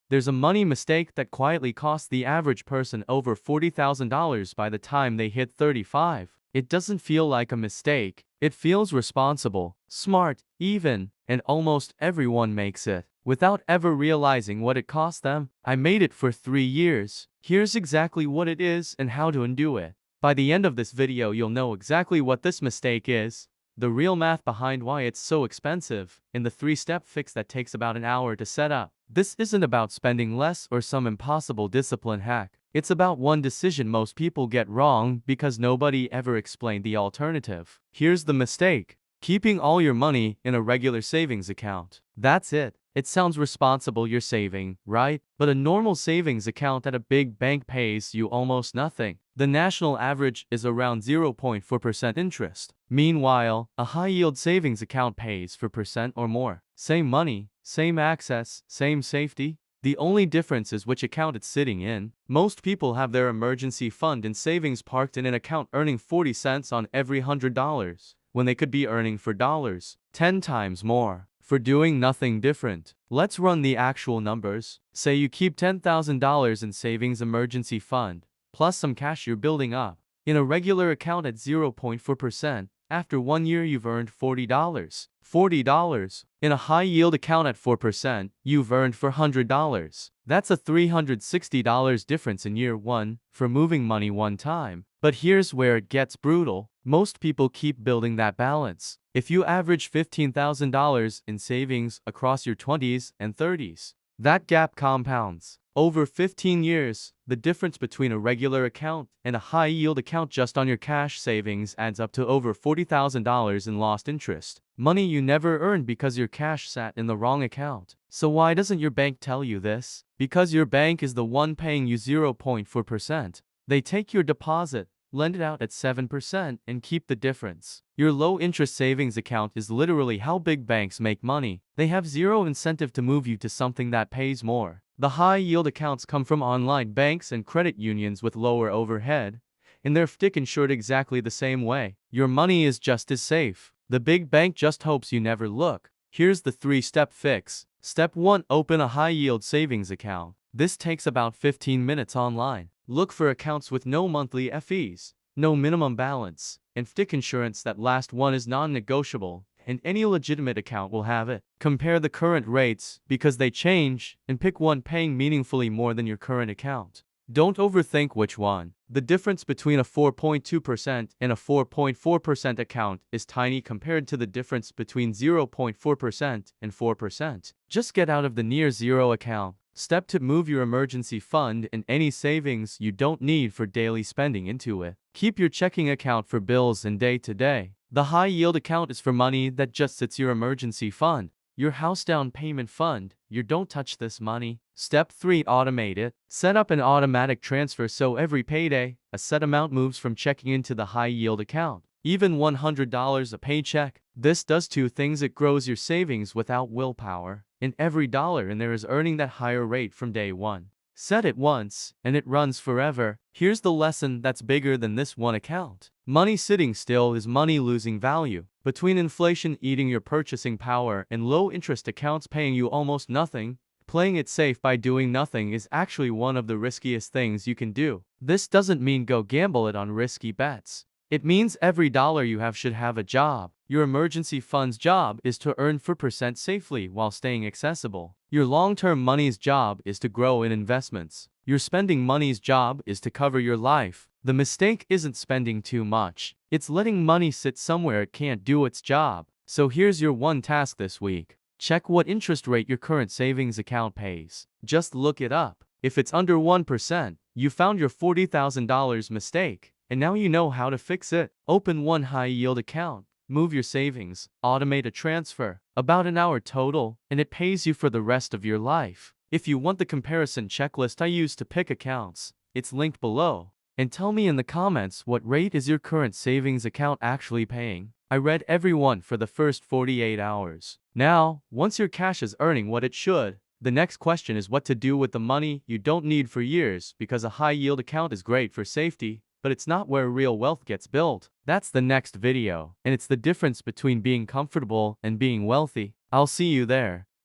There's a money mistake that quietly costs the average person over $40,000 by the time they hit 35. It doesn't feel like a mistake. It feels responsible, smart, even, and almost everyone makes it without ever realizing what it cost them. I made it for 3 years. Here's exactly what it is and how to undo it. By the end of this video, you'll know exactly what this mistake is, the real math behind why it's so expensive, and the 3-step fix that takes about an hour to set up. This isn't about spending less or some impossible discipline hack. It's about one decision most people get wrong because nobody ever explained the alternative. Here's the mistake: keeping all your money in a regular savings account. That's it. It sounds responsible, you're saving, right? But a normal savings account at a big bank pays you almost nothing. The national average is around 0.4% interest. Meanwhile, a high-yield savings account pays 4% or more. Same money, same access, same safety. The only difference is which account it's sitting in. Most people have their emergency fund and savings parked in an account earning 40 cents on every $100, when they could be earning $4, 10 times more, for doing nothing different. Let's run the actual numbers. Say you keep $10,000 in savings emergency fund, plus some cash you're building up, in a regular account at 0.4%. After 1 year, you've earned $40. $40. In a high-yield account at 4%, you've earned $400. That's a $360 difference in year 1 for moving money one time. But here's where it gets brutal. Most people keep building that balance. If you average $15,000 in savings across your 20s and 30s, that gap compounds. Over 15 years, the difference between a regular account and a high-yield account just on your cash savings adds up to over $40,000 in lost interest. Money you never earned because your cash sat in the wrong account. So why doesn't your bank tell you this? Because your bank is the one paying you 0.4%. They take your deposit, lend it out at 7%, and keep the difference. Your low-interest savings account is literally how big banks make money. They have zero incentive to move you to something that pays more. The high-yield accounts come from online banks and credit unions with lower overhead, and they're insured exactly the same way. Your money is just as safe. The big bank just hopes you never look. Here's the 3-step fix. Step 1. Open a high-yield savings account. This takes about 15 minutes online. Look for accounts with no monthly fees, no minimum balance, and insurance that last one is non-negotiable, and any legitimate account will have it. Compare the current rates, because they change, and pick one paying meaningfully more than your current account. Don't overthink which one. The difference between a 4.2% and a 4.4% account is tiny compared to the difference between 0.4% and 4%. Just get out of the near zero account. Step 2. Move your emergency fund and any savings you don't need for daily spending into it. Keep your checking account for bills and day-to-day. The high-yield account is for money that just sits your emergency fund, your house down payment fund. You don't touch this money. Step 3. Automate it. Set up an automatic transfer so every payday, a set amount moves from checking into the high-yield account. Even $100 a paycheck. This does two things: it grows your savings without willpower, and every dollar in there is earning that higher rate from day one. Set it once, and it runs forever. Here's the lesson that's bigger than this one account. Money sitting still is money losing value. Between inflation eating your purchasing power and low-interest accounts paying you almost nothing, playing it safe by doing nothing is actually one of the riskiest things you can do. This doesn't mean go gamble it on risky bets. It means every dollar you have should have a job. Your emergency fund's job is to earn 4% safely while staying accessible. Your long-term money's job is to grow in investments. Your spending money's job is to cover your life. The mistake isn't spending too much. It's letting money sit somewhere it can't do its job. So here's your one task this week. Check what interest rate your current savings account pays. Just look it up. If it's under 1%, you found your $40,000 mistake. And now you know how to fix it. Open one high-yield account, move your savings, automate a transfer, about an hour total, and it pays you for the rest of your life. If you want the comparison checklist I use to pick accounts, it's linked below. And tell me in the comments, what rate is your current savings account actually paying? I read every one for the first 48 hours. Now, once your cash is earning what it should, the next question is what to do with the money you don't need for years, because a high-yield account is great for safety, but it's not where real wealth gets built. That's the next video, and it's the difference between being comfortable and being wealthy. I'll see you there.